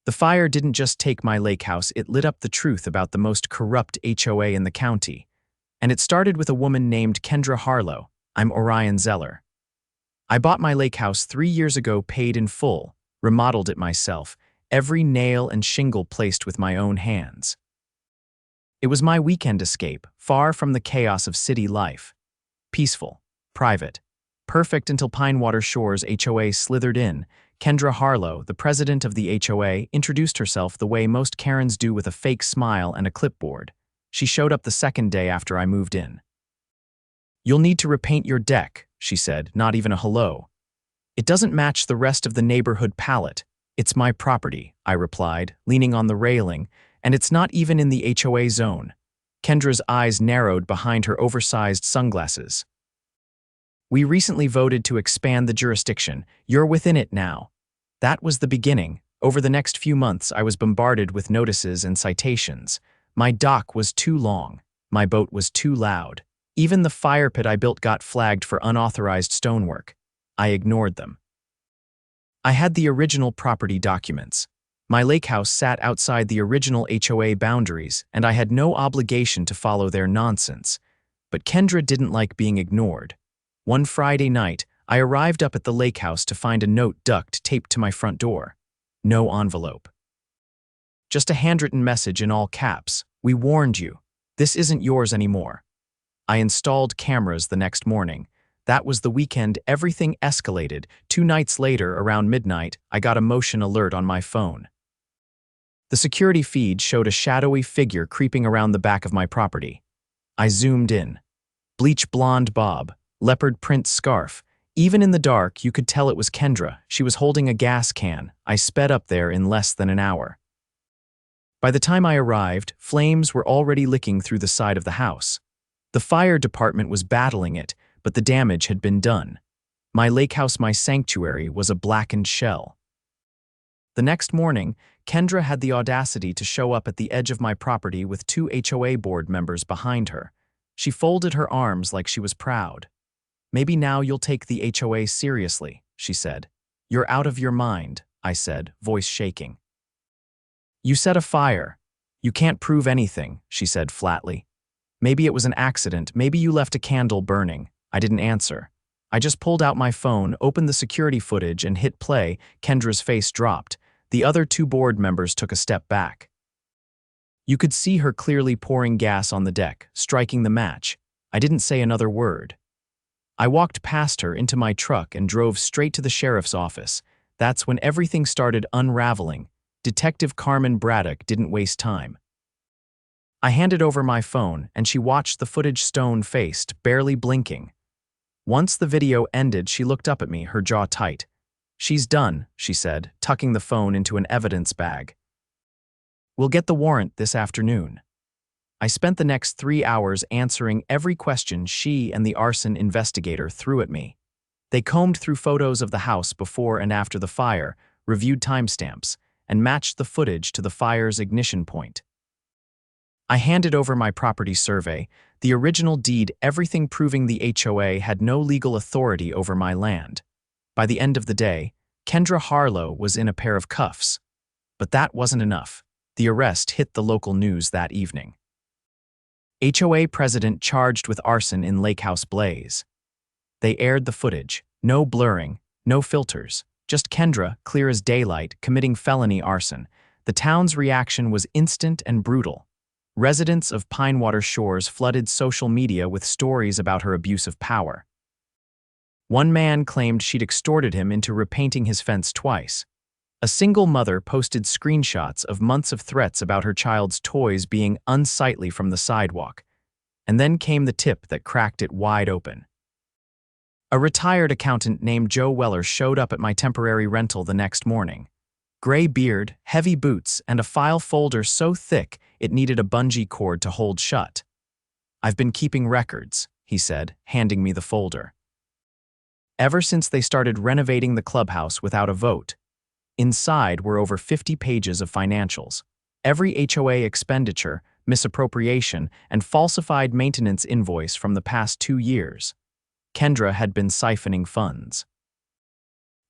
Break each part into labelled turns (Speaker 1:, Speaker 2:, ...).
Speaker 1: The fire didn't just take my lake house, it lit up the truth about the most corrupt HOA in the county. And it started with a woman named Kendra Harlow. I'm Orion Zeller. I bought my lake house 3 years ago, paid in full, remodeled it myself, every nail and shingle placed with my own hands. It was my weekend escape, far from the chaos of city life. Peaceful, private, perfect until Pinewater Shores HOA slithered in. Kendra Harlow, the president of the HOA, introduced herself the way most Karens do, with a fake smile and a clipboard. She showed up the second day after I moved in. "You'll need to repaint your deck," she said, not even a hello. "It doesn't match the rest of the neighborhood palette." "It's my property," I replied, leaning on the railing, "and it's not even in the HOA zone." Kendra's eyes narrowed behind her oversized sunglasses. "We recently voted to expand the jurisdiction. You're within it now." That was the beginning. Over the next few months, I was bombarded with notices and citations. My dock was too long. My boat was too loud. Even the fire pit I built got flagged for unauthorized stonework. I ignored them. I had the original property documents. My lake house sat outside the original HOA boundaries, and I had no obligation to follow their nonsense. But Kendra didn't like being ignored. One Friday night, I arrived up at the lake house to find a note duct taped to my front door. No envelope. Just a handwritten message in all caps. "We warned you. This isn't yours anymore." I installed cameras the next morning. That was the weekend everything escalated. 2 nights later, around midnight, I got a motion alert on my phone. The security feed showed a shadowy figure creeping around the back of my property. I zoomed in. Bleach blonde bob, leopard print scarf. Even in the dark, you could tell it was Kendra. She was holding a gas can. I sped up there in less than an hour. By the time I arrived, flames were already licking through the side of the house. The fire department was battling it, but the damage had been done. My lake house, my sanctuary, was a blackened shell. The next morning, Kendra had the audacity to show up at the edge of my property with 2 HOA board members behind her. She folded her arms like she was proud. "Maybe now you'll take the HOA seriously," she said. "You're out of your mind," I said, voice shaking. "You set a fire. You can't prove anything," she said flatly. "Maybe it was an accident. Maybe you left a candle burning." I didn't answer. I just pulled out my phone, opened the security footage, and hit play. Kendra's face dropped. The other 2 board members took a step back. You could see her clearly pouring gas on the deck, striking the match. I didn't say another word. I walked past her into my truck and drove straight to the sheriff's office. That's when everything started unraveling. Detective Carmen Braddock didn't waste time. I handed over my phone, and she watched the footage stone-faced, barely blinking. Once the video ended, she looked up at me, her jaw tight. "She's done," she said, tucking the phone into an evidence bag. "We'll get the warrant this afternoon." I spent the next 3 hours answering every question she and the arson investigator threw at me. They combed through photos of the house before and after the fire, reviewed timestamps, and matched the footage to the fire's ignition point. I handed over my property survey, the original deed, everything proving the HOA had no legal authority over my land. By the end of the day, Kendra Harlow was in a pair of cuffs. But that wasn't enough. The arrest hit the local news that evening. HOA president charged with arson in Lakehouse blaze. They aired the footage. No blurring, no filters. Just Kendra, clear as daylight, committing felony arson. The town's reaction was instant and brutal. Residents of Pinewater Shores flooded social media with stories about her abuse of power. One man claimed she'd extorted him into repainting his fence twice. A single mother posted screenshots of months of threats about her child's toys being unsightly from the sidewalk. And then came the tip that cracked it wide open. A retired accountant named Joe Weller showed up at my temporary rental the next morning. Gray beard, heavy boots, and a file folder so thick it needed a bungee cord to hold shut. "I've been keeping records," he said, handing me the folder. "Ever since they started renovating the clubhouse without a vote." Inside were over 50 pages of financials. Every HOA expenditure, misappropriation, and falsified maintenance invoice from the past 2 years. Kendra had been siphoning funds.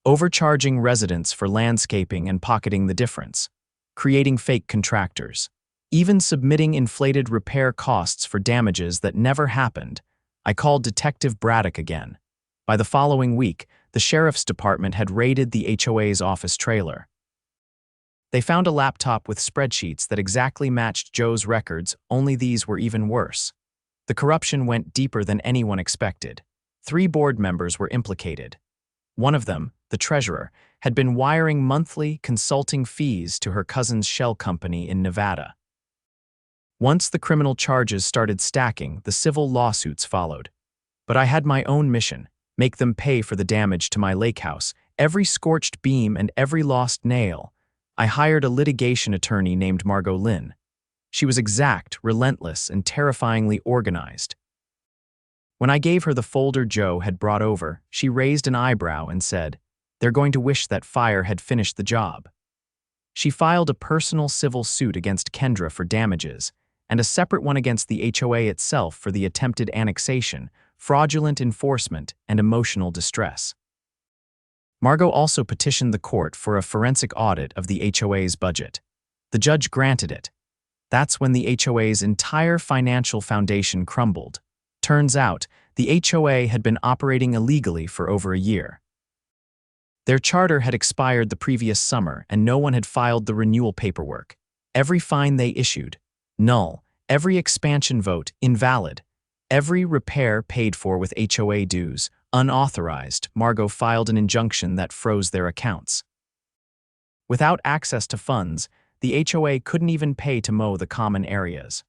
Speaker 1: Overcharging residents for landscaping and pocketing the difference. creating fake contractors, even submitting inflated repair costs for damages that never happened. I called Detective Braddock again. By the following week, the sheriff's department had raided the HOA's office trailer. They found a laptop with spreadsheets that exactly matched Joe's records, only these were even worse. The corruption went deeper than anyone expected. 3 board members were implicated. One of them, the treasurer, had been wiring monthly consulting fees to her cousin's shell company in Nevada. Once the criminal charges started stacking, the civil lawsuits followed. But I had my own mission: make them pay for the damage to my lake house, every scorched beam and every lost nail. I hired a litigation attorney named Margot Lynn. She was exact, relentless, and terrifyingly organized. When I gave her the folder Joe had brought over, she raised an eyebrow and said, "They're going to wish that fire had finished the job." She filed a personal civil suit against Kendra for damages, and a separate one against the HOA itself for the attempted annexation, fraudulent enforcement, and emotional distress. Margot also petitioned the court for a forensic audit of the HOA's budget. The judge granted it. That's when the HOA's entire financial foundation crumbled. Turns out, the HOA had been operating illegally for over a year. Their charter had expired the previous summer, and no one had filed the renewal paperwork. Every fine they issued, null. Every expansion vote, invalid. Every repair paid for with HOA dues, unauthorized. Margot filed an injunction that froze their accounts. Without access to funds, the HOA couldn't even pay to mow the common areas.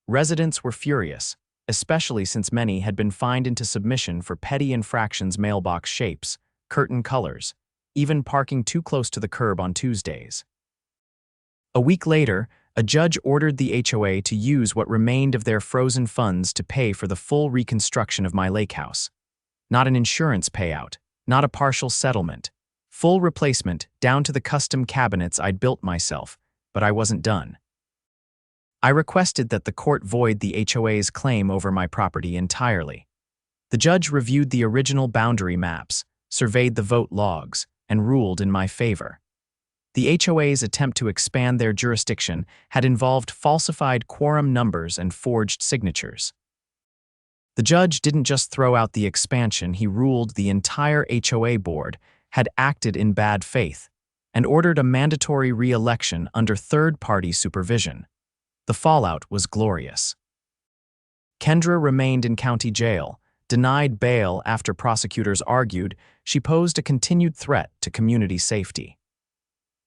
Speaker 1: Residents were furious, especially since many had been fined into submission for petty infractions: mailbox shapes, curtain colors, even parking too close to the curb on Tuesdays. A week later, a judge ordered the HOA to use what remained of their frozen funds to pay for the full reconstruction of my lake house. Not an insurance payout, not a partial settlement. Full replacement, down to the custom cabinets I'd built myself, but I wasn't done. I requested that the court void the HOA's claim over my property entirely. The judge reviewed the original boundary maps, surveyed the vote logs, and ruled in my favor. The HOA's attempt to expand their jurisdiction had involved falsified quorum numbers and forged signatures. The judge didn't just throw out the expansion, he ruled the entire HOA board had acted in bad faith and ordered a mandatory re-election under third-party supervision. The fallout was glorious. Kendra remained in county jail, denied bail after prosecutors argued she posed a continued threat to community safety.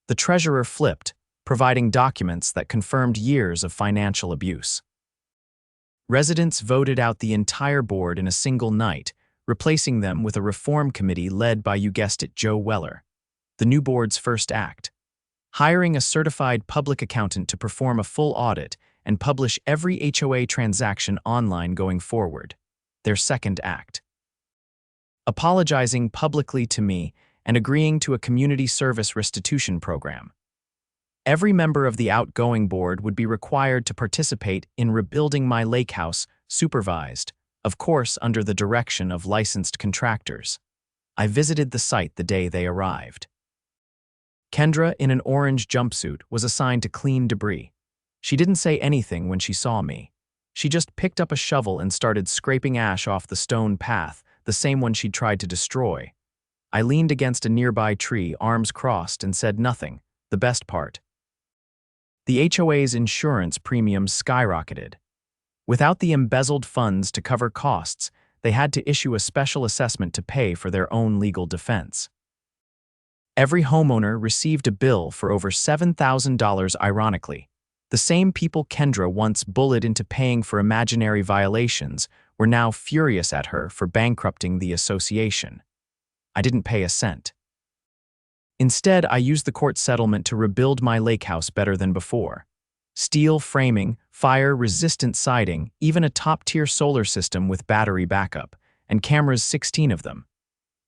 Speaker 1: The treasurer flipped, providing documents that confirmed years of financial abuse. Residents voted out the entire board in a single night, replacing them with a reform committee led by, you guessed it, Joe Weller. The new board's first act: hiring a certified public accountant to perform a full audit and publish every HOA transaction online going forward. Their second act: apologizing publicly to me and agreeing to a community service restitution program. Every member of the outgoing board would be required to participate in rebuilding my lake house, supervised, of course under the direction of licensed contractors. I visited the site the day they arrived. Kendra, in an orange jumpsuit, was assigned to clean debris. She didn't say anything when she saw me. She just picked up a shovel and started scraping ash off the stone path, the same one she'd tried to destroy. I leaned against a nearby tree, arms crossed, and said nothing. The best part: the HOA's insurance premiums skyrocketed. Without the embezzled funds to cover costs, they had to issue a special assessment to pay for their own legal defense. Every homeowner received a bill for over $7,000, ironically. The same people Kendra once bullied into paying for imaginary violations were now furious at her for bankrupting the association. I didn't pay a cent. Instead, I used the court settlement to rebuild my lake house better than before. Steel framing, fire-resistant siding, even a top-tier solar system with battery backup, and cameras, 16 of them.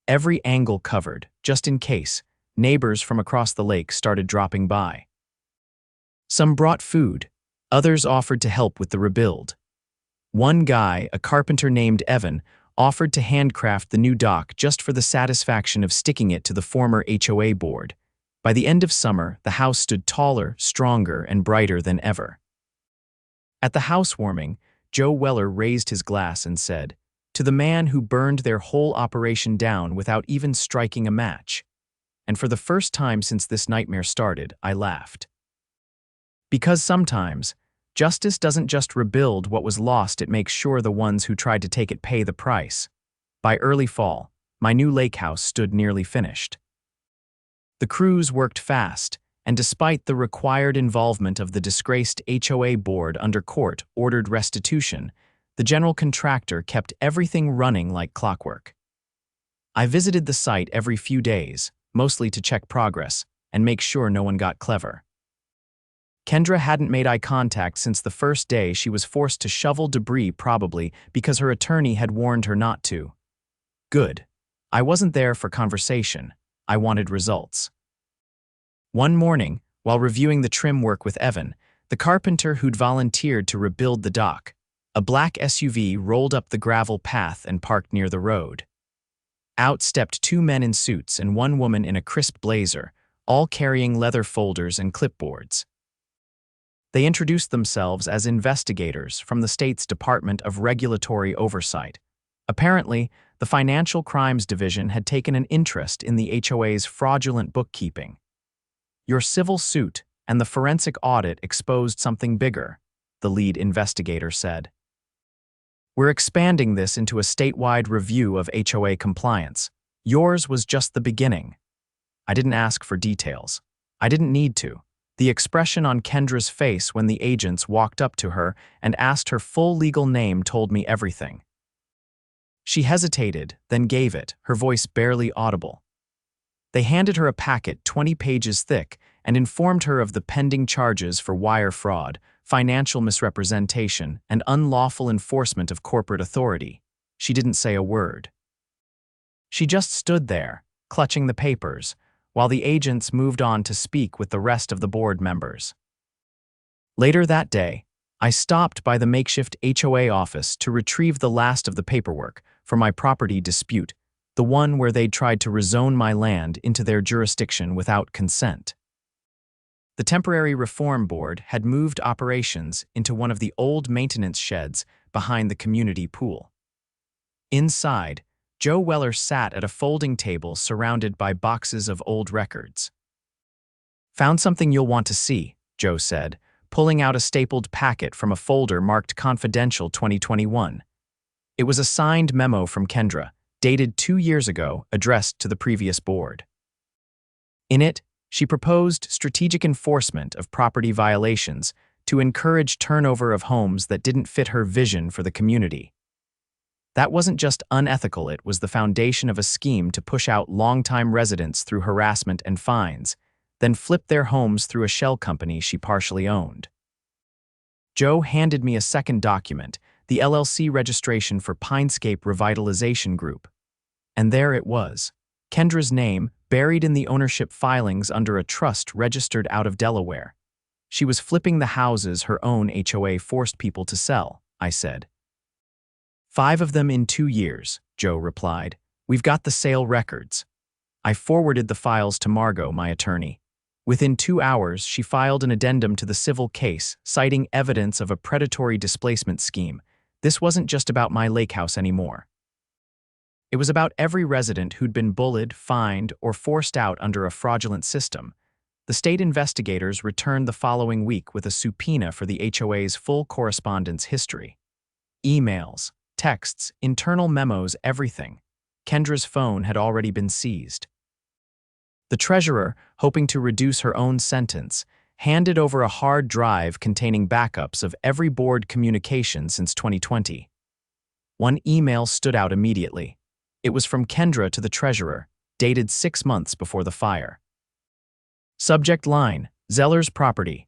Speaker 1: Every angle covered, just in case. Neighbors from across the lake started dropping by. Some brought food, others offered to help with the rebuild. One guy, a carpenter named Evan, offered to handcraft the new dock just for the satisfaction of sticking it to the former HOA board. By the end of summer, the house stood taller, stronger, and brighter than ever. At the housewarming, Joe Weller raised his glass and said, "To the man who burned their whole operation down without even striking a match." And for the first time since this nightmare started, I laughed. Because sometimes, justice doesn't just rebuild what was lost, it makes sure the ones who tried to take it pay the price. By early fall, my new lake house stood nearly finished. The crews worked fast, and despite the required involvement of the disgraced HOA board under court-ordered restitution, the general contractor kept everything running like clockwork. I visited the site every few days, mostly to check progress and make sure no one got clever. Kendra hadn't made eye contact since the first day. She was forced to shovel debris, probably because her attorney had warned her not to. Good. I wasn't there for conversation. I wanted results. One morning, while reviewing the trim work with Evan, the carpenter who'd volunteered to rebuild the dock, a black SUV rolled up the gravel path and parked near the road. Out stepped two men in suits and one woman in a crisp blazer, all carrying leather folders and clipboards. They introduced themselves as investigators from the state's Department of Regulatory Oversight. Apparently, the Financial Crimes Division had taken an interest in the HOA's fraudulent bookkeeping. "Your civil suit and the forensic audit exposed something bigger," the lead investigator said. "We're expanding this into a statewide review of HOA compliance. Yours was just the beginning." I didn't ask for details. I didn't need to. The expression on Kendra's face when the agents walked up to her and asked her full legal name told me everything. She hesitated, then gave it, her voice barely audible. They handed her a packet 20 pages thick and informed her of the pending charges for wire fraud, financial misrepresentation, and unlawful enforcement of corporate authority. She didn't say a word. She just stood there, clutching the papers, while the agents moved on to speak with the rest of the board members. Later that day, I stopped by the makeshift HOA office to retrieve the last of the paperwork for my property dispute, the one where they'd tried to rezone my land into their jurisdiction without consent. The Temporary Reform Board had moved operations into one of the old maintenance sheds behind the community pool. Inside, Joe Weller sat at a folding table surrounded by boxes of old records. "Found something you'll want to see," Joe said, pulling out a stapled packet from a folder marked Confidential 2021. It was a signed memo from Kendra, dated 2 years ago, addressed to the previous board. In it, she proposed strategic enforcement of property violations to encourage turnover of homes that didn't fit her vision for the community. That wasn't just unethical, it was the foundation of a scheme to push out longtime residents through harassment and fines, then flip their homes through a shell company she partially owned. Joe handed me a second document, the LLC registration for Pinescape Revitalization Group. And there it was, Kendra's name buried in the ownership filings under a trust registered out of Delaware. She was flipping the houses her own HOA forced people to sell, I said. 5 of them in 2 years, Joe replied. "We've got the sale records." I forwarded the files to Margot, my attorney. Within 2 hours, she filed an addendum to the civil case, citing evidence of a predatory displacement scheme. This wasn't just about my lake house anymore. It was about every resident who'd been bullied, fined, or forced out under a fraudulent system. The state investigators returned the following week with a subpoena for the HOA's full correspondence history. Emails, texts, internal memos, everything. Kendra's phone had already been seized. The treasurer, hoping to reduce her own sentence, handed over a hard drive containing backups of every board communication since 2020. One email stood out immediately. It was from Kendra to the treasurer, dated 6 months before the fire. Subject line, Zeller's property.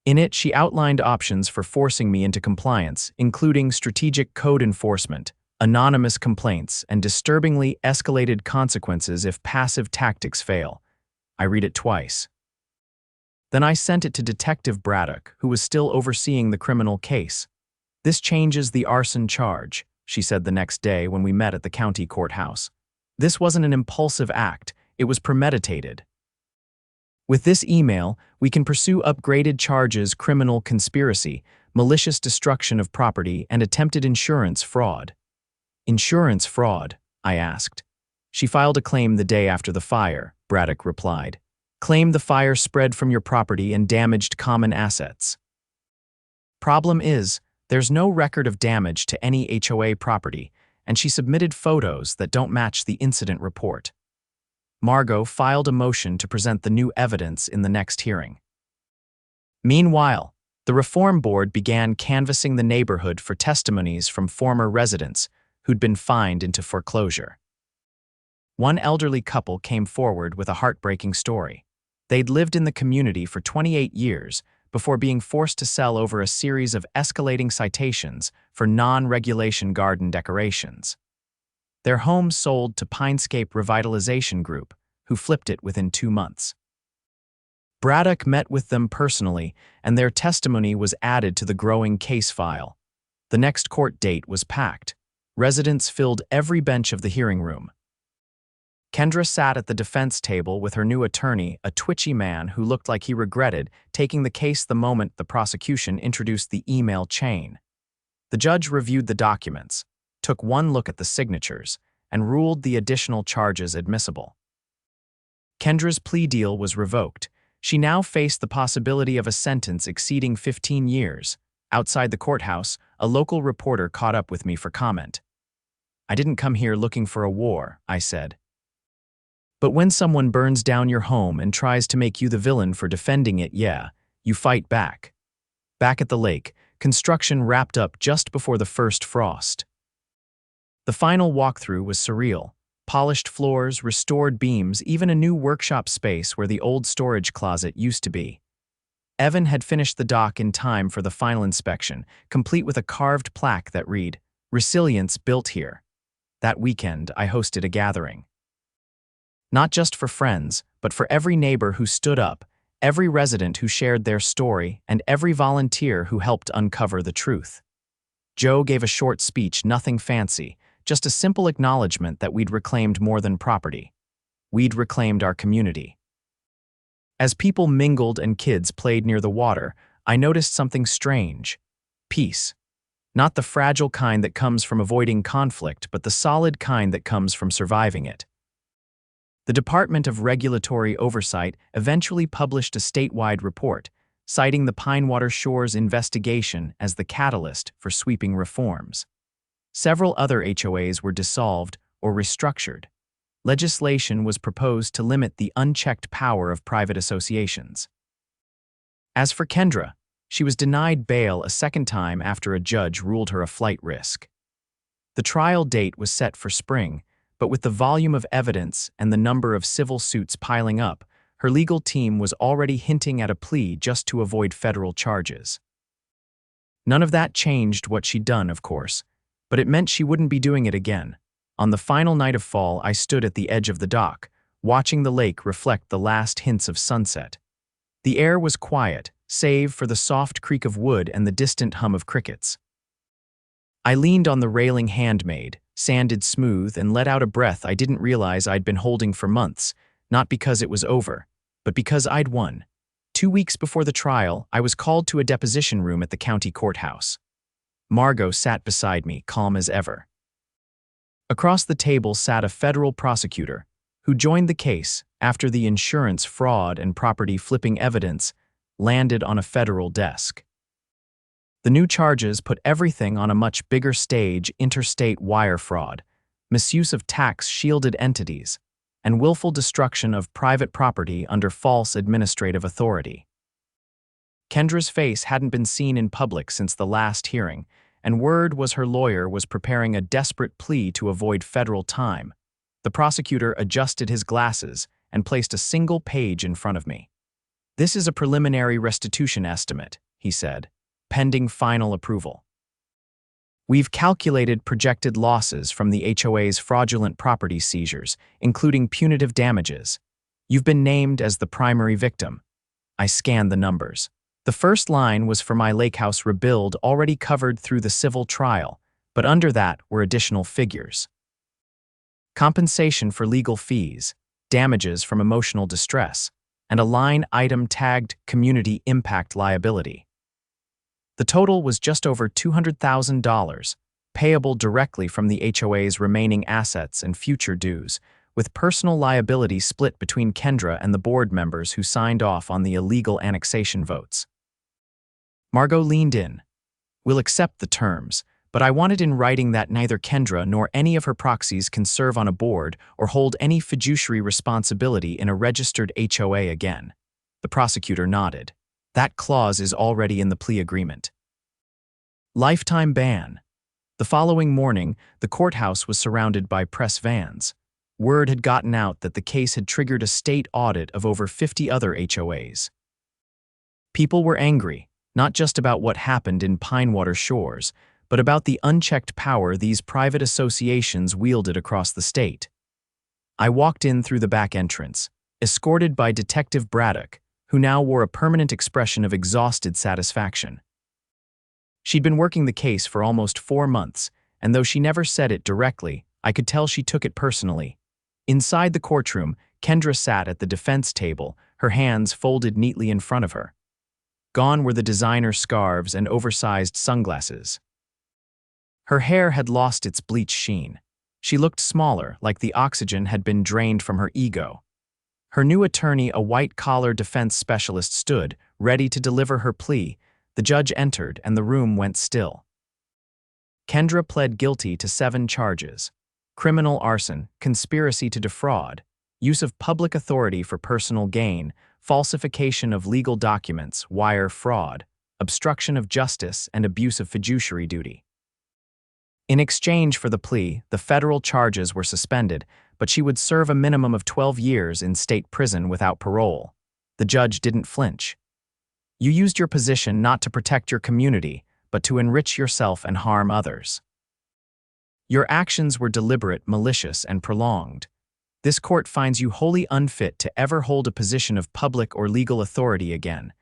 Speaker 1: In it, she outlined options for forcing me into compliance, including strategic code enforcement, anonymous complaints, and disturbingly escalated consequences if passive tactics fail. I read it twice. Then I sent it to Detective Braddock, who was still overseeing the criminal case. "This changes the arson charge," she said the next day when we met at the county courthouse. "This wasn't an impulsive act, it was premeditated." With this email, we can pursue upgraded charges: criminal conspiracy, malicious destruction of property, and attempted insurance fraud. Insurance fraud? I asked. She filed a claim the day after the fire, Braddock replied. Claimed the fire spread from your property and damaged common assets. Problem is, there's no record of damage to any HOA property, and she submitted photos that don't match the incident report. Margot filed a motion to present the new evidence in the next hearing. Meanwhile, the Reform Board began canvassing the neighborhood for testimonies from former residents who'd been fined into foreclosure. One elderly couple came forward with a heartbreaking story. They'd lived in the community for 28 years before being forced to sell over a series of escalating citations for non-regulation garden decorations. Their home sold to Pinescape Revitalization Group, who flipped it within 2 months. Braddock met with them personally, and their testimony was added to the growing case file. The next court date was packed. Residents filled every bench of the hearing room. Kendra sat at the defense table with her new attorney, a twitchy man who looked like he regretted taking the case the moment the prosecution introduced the email chain. The judge reviewed the documents, took one look at the signatures, and ruled the additional charges admissible. Kendra's plea deal was revoked. She now faced the possibility of a sentence exceeding 15 years. Outside the courthouse, a local reporter caught up with me for comment. I didn't come here looking for a war, I said. But when someone burns down your home and tries to make you the villain for defending it, yeah, you fight back. Back at the lake, construction wrapped up just before the first frost. The final walkthrough was surreal. Polished floors, restored beams, even a new workshop space where the old storage closet used to be. Evan had finished the dock in time for the final inspection, complete with a carved plaque that read, "Resilience built here." That weekend, I hosted a gathering. Not just for friends, but for every neighbor who stood up, every resident who shared their story, and every volunteer who helped uncover the truth. Joe gave a short speech, nothing fancy, just a simple acknowledgement that we'd reclaimed more than property. We'd reclaimed our community. As people mingled and kids played near the water, I noticed something strange. Peace. Not the fragile kind that comes from avoiding conflict, but the solid kind that comes from surviving it. The Department of Regulatory Oversight eventually published a statewide report, citing the Pinewater Shores investigation as the catalyst for sweeping reforms. Several other HOAs were dissolved or restructured. Legislation was proposed to limit the unchecked power of private associations. As for Kendra, she was denied bail a second time after a judge ruled her a flight risk. The trial date was set for spring, but with the volume of evidence and the number of civil suits piling up, her legal team was already hinting at a plea just to avoid federal charges. None of that changed what she'd done, of course, but it meant she wouldn't be doing it again. On the final night of fall, I stood at the edge of the dock, watching the lake reflect the last hints of sunset. The air was quiet, save for the soft creak of wood and the distant hum of crickets. I leaned on the railing handmade, sanded smooth, and let out a breath I didn't realize I'd been holding for months, not because it was over, but because I'd won. 2 weeks before the trial, I was called to a deposition room at the county courthouse. Margot sat beside me, calm as ever. Across the table sat a federal prosecutor, who joined the case after the insurance fraud and property flipping evidence landed on a federal desk. The new charges put everything on a much bigger stage: interstate wire fraud, misuse of tax-shielded entities, and willful destruction of private property under false administrative authority. Kendra's face hadn't been seen in public since the last hearing, and word was her lawyer was preparing a desperate plea to avoid federal time. The prosecutor adjusted his glasses and placed a single page in front of me. "This is a preliminary restitution estimate," he said, "pending final approval. We've calculated projected losses from the HOA's fraudulent property seizures, including punitive damages. You've been named as the primary victim." I scanned the numbers. The first line was for my Lakehouse rebuild, already covered through the civil trial, but under that were additional figures. Compensation for legal fees, damages from emotional distress, and a line item tagged Community Impact Liability. The total was just over $200,000, payable directly from the HOA's remaining assets and future dues, with personal liability split between Kendra and the board members who signed off on the illegal annexation votes. Margot leaned in. "We'll accept the terms, but I wanted in writing that neither Kendra nor any of her proxies can serve on a board or hold any fiduciary responsibility in a registered HOA again." The prosecutor nodded. "That clause is already in the plea agreement." Lifetime ban. The following morning, the courthouse was surrounded by press vans. Word had gotten out that the case had triggered a state audit of over 50 other HOAs. People were angry, not just about what happened in Pinewater Shores, but about the unchecked power these private associations wielded across the state. I walked in through the back entrance, escorted by Detective Braddock, who now wore a permanent expression of exhausted satisfaction. She'd been working the case for almost 4 months, and though she never said it directly, I could tell she took it personally. Inside the courtroom, Kendra sat at the defense table, her hands folded neatly in front of her. Gone were the designer scarves and oversized sunglasses. Her hair had lost its bleach sheen. She looked smaller, like the oxygen had been drained from her ego. Her new attorney, a white-collar defense specialist, stood, ready to deliver her plea. The judge entered, and the room went still. Kendra pled guilty to 7 charges: criminal arson, conspiracy to defraud, use of public authority for personal gain, falsification of legal documents, wire fraud, obstruction of justice, and abuse of fiduciary duty. In exchange for the plea, the federal charges were suspended, but she would serve a minimum of 12 years in state prison without parole. The judge didn't flinch. "You used your position not to protect your community, but to enrich yourself and harm others. Your actions were deliberate, malicious, and prolonged. This court finds you wholly unfit to ever hold a position of public or legal authority again."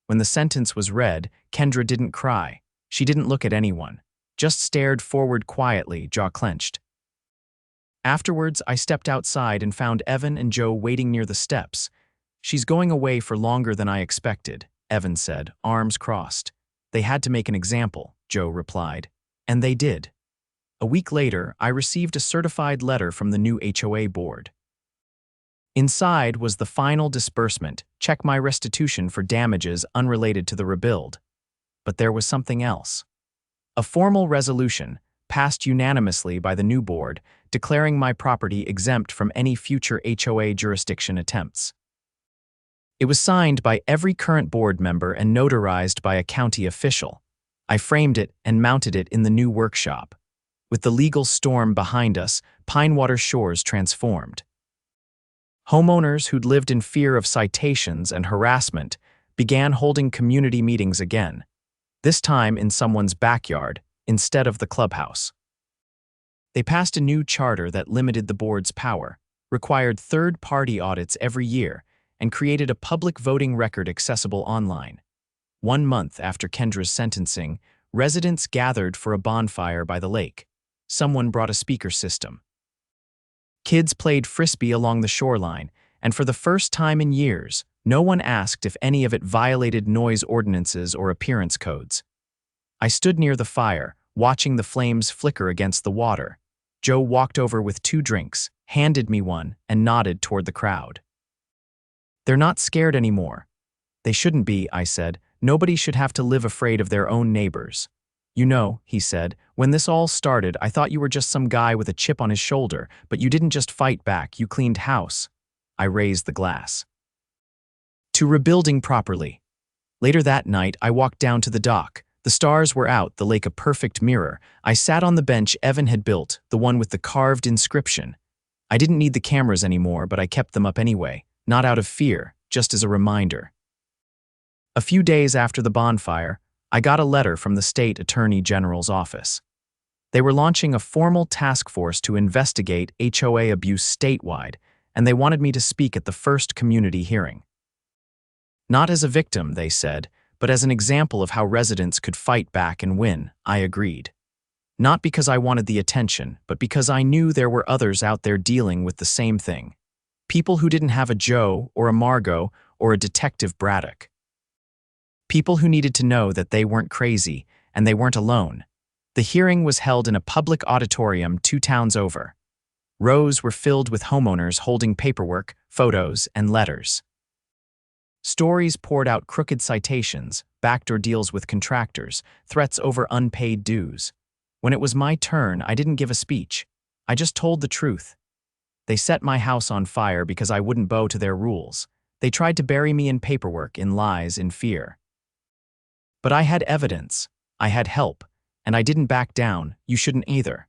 Speaker 1: When the sentence was read, Kendra didn't cry. She didn't look at anyone, just stared forward quietly, jaw clenched. Afterwards, I stepped outside and found Evan and Joe waiting near the steps. "She's going away for longer than I expected," Evan said, arms crossed. "They had to make an example," Joe replied. And they did. A week later, I received a certified letter from the new HOA board. Inside was the final disbursement, check my restitution for damages unrelated to the rebuild. But there was something else. A formal resolution, passed unanimously by the new board, declaring my property exempt from any future HOA jurisdiction attempts. It was signed by every current board member and notarized by a county official. I framed it and mounted it in the new workshop. With the legal storm behind us, Pinewater Shores transformed. Homeowners who'd lived in fear of citations and harassment began holding community meetings again, this time in someone's backyard instead of the clubhouse. They passed a new charter that limited the board's power, required third-party audits every year, and created a public voting record accessible online. 1 month after Kendra's sentencing, residents gathered for a bonfire by the lake. Someone brought a speaker system. Kids played frisbee along the shoreline, and for the first time in years, no one asked if any of it violated noise ordinances or appearance codes. I stood near the fire, watching the flames flicker against the water. Joe walked over with 2 drinks, handed me one, and nodded toward the crowd. "They're not scared anymore." "They shouldn't be," I said. "Nobody should have to live afraid of their own neighbors." "You know," he said, "when this all started, I thought you were just some guy with a chip on his shoulder, but you didn't just fight back, you cleaned house." I raised the glass. "To rebuilding properly." Later that night, I walked down to the dock. The stars were out, the lake a perfect mirror. I sat on the bench Evan had built, the one with the carved inscription. I didn't need the cameras anymore, but I kept them up anyway, not out of fear, just as a reminder. A few days after the bonfire, I got a letter from the state attorney general's office. They were launching a formal task force to investigate HOA abuse statewide, and they wanted me to speak at the first community hearing. Not as a victim, they said, but as an example of how residents could fight back and win. I agreed. Not because I wanted the attention, but because I knew there were others out there dealing with the same thing. People who didn't have a Joe or a Margot or a Detective Braddock. People who needed to know that they weren't crazy and they weren't alone. The hearing was held in a public auditorium 2 towns over. Rows were filled with homeowners holding paperwork, photos, and letters. Stories poured out: crooked citations, backdoor deals with contractors, threats over unpaid dues. When it was my turn, I didn't give a speech. I just told the truth. They set my house on fire because I wouldn't bow to their rules. They tried to bury me in paperwork, in lies, in fear. But I had evidence. I had help. And I didn't back down. You shouldn't either.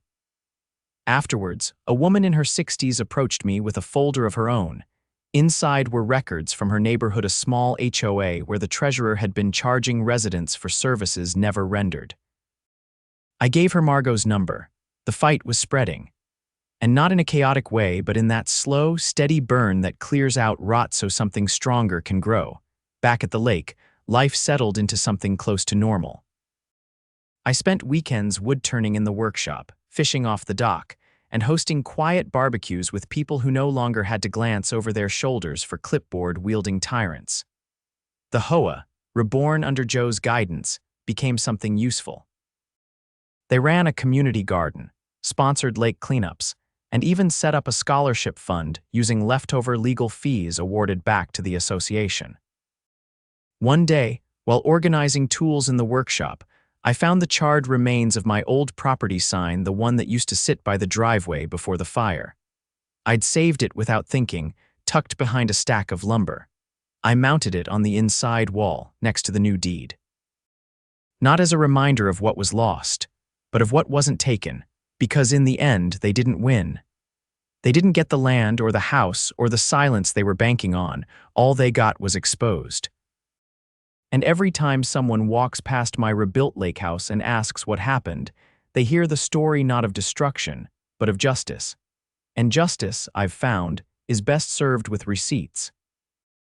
Speaker 1: Afterwards, a woman in her 60s approached me with a folder of her own. Inside were records from her neighborhood, a small HOA where the treasurer had been charging residents for services never rendered. I gave her Margot's number. The fight was spreading. And not in a chaotic way, but in that slow, steady burn that clears out rot so something stronger can grow. Back at the lake, life settled into something close to normal. I spent weekends wood-turning in the workshop, fishing off the dock, and hosting quiet barbecues with people who no longer had to glance over their shoulders for clipboard-wielding tyrants. The HOA, reborn under Joe's guidance, became something useful. They ran a community garden, sponsored lake cleanups, and even set up a scholarship fund using leftover legal fees awarded back to the association. One day, while organizing tools in the workshop, I found the charred remains of my old property sign, the one that used to sit by the driveway before the fire. I'd saved it without thinking, tucked behind a stack of lumber. I mounted it on the inside wall, next to the new deed. Not as a reminder of what was lost, but of what wasn't taken, because in the end, they didn't win. They didn't get the land or the house or the silence they were banking on. All they got was exposed. And every time someone walks past my rebuilt lake house and asks what happened, they hear the story not of destruction, but of justice. And justice, I've found, is best served with receipts.